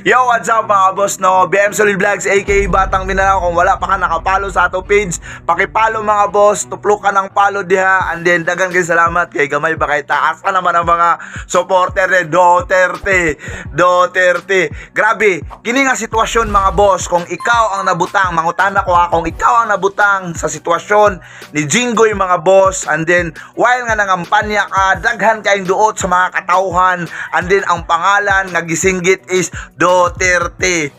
Yo, what's up mga boss, no? BM Solid Vlogs, aka Batang Mindanao. Kung wala pa ka nakapalo sa ato page, pakipalo mga boss, tuplo ka ng palo diha. And then, dagan kayo salamat kay gamay ba kay taas ka naman ang mga supporter ni Duterte. Grabe, kini nga sitwasyon mga boss, kung ikaw ang nabutang, mangutana ko ha, kung ikaw ang nabutang sa sitwasyon ni Jinggoy mga boss, and then, while nga nangampanya ka, daghan kayong duot sa mga katauhan, and then, ang pangalan nga gisinggit is Duterte,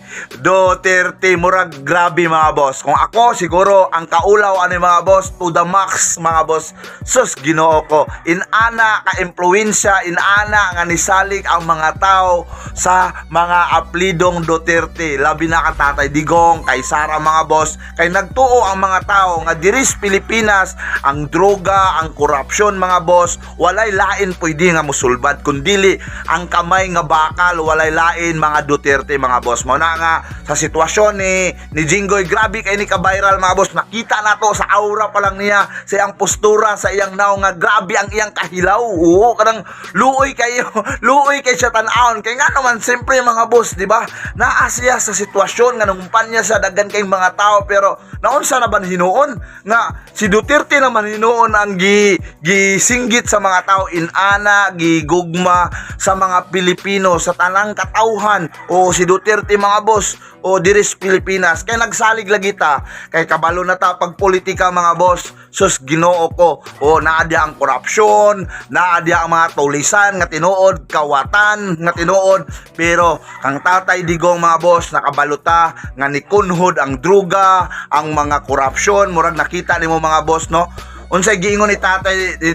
murag grabe mga boss. Kung ako siguro ang kaulaw ani mga boss to the max mga boss. Sus Ginoo ko, inana ka impluwensya, inana nga nisalig ang mga tao sa mga aplidong Duterte, labi na ka Tatay Digong, kay Sara mga boss, kay nagtuo ang mga tao nga diris Pilipinas ang droga, ang korupsyon mga boss, walay lain pwede nga musulbad kundili ang kamay nga bakal, walay lain mga Duterte mga boss. Mao na nga sa sitwasyon ni Jinggoy, grabe kay ni ka-viral mga boss. Nakita na to sa aura pa lang niya, sa iyang postura, sa iyang naw nga grabe ang iyang kahilaw. Oo, kanang luoy kayo, luoy kay siya tan-aon. Kay nga naman siyempre mga boss, di ba? Naa siya sa sitwasyon nga nangumpanya sa daghan kay mga tao, pero naunsa na ban hinuon nga si Duterte naman hinuon ang gisinggit sa mga tao, inana gigugma sa mga Pilipino, sa tanang katauhan. O si Duterte mga boss, o diris Pilipinas, kay nagsalig lagi ta, kay kabalo na ta pag politika mga boss. Sus Ginoo ko, o naadya ang korupsyon, naadya ang mga tulisan nga tinuod, kawatan nga tinuod, pero kang Tatay Digong mga boss, nakabaluta nga nikunhod ang druga, ang mga korupsyon. Murag nakita nimo mga boss, no? Unsay giingon ni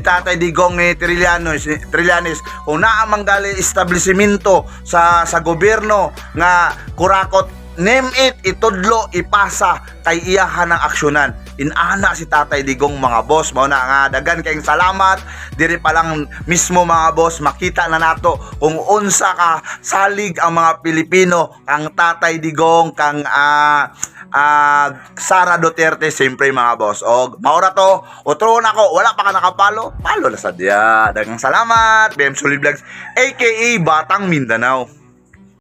Tatay Digong ni Trillanes, kung naa manggali establishmento sa gobyerno nga kurakot, name it, itudlo, ipasa kay iyahan ng aksyonan. Inana si Tatay Digong mga boss. Mao na nga, dagan kayong salamat. Diri pa lang mismo mga boss, makita na nato kung unsa ka salig ang mga Pilipino, kang Tatay Digong, kang Sara Duterte, siyempre mga boss. O maura to, otro na ko, wala pa ka nakapalo, palo na sadya. Dagang salamat, BM Solid Vlogs, aka Batang Mindanao.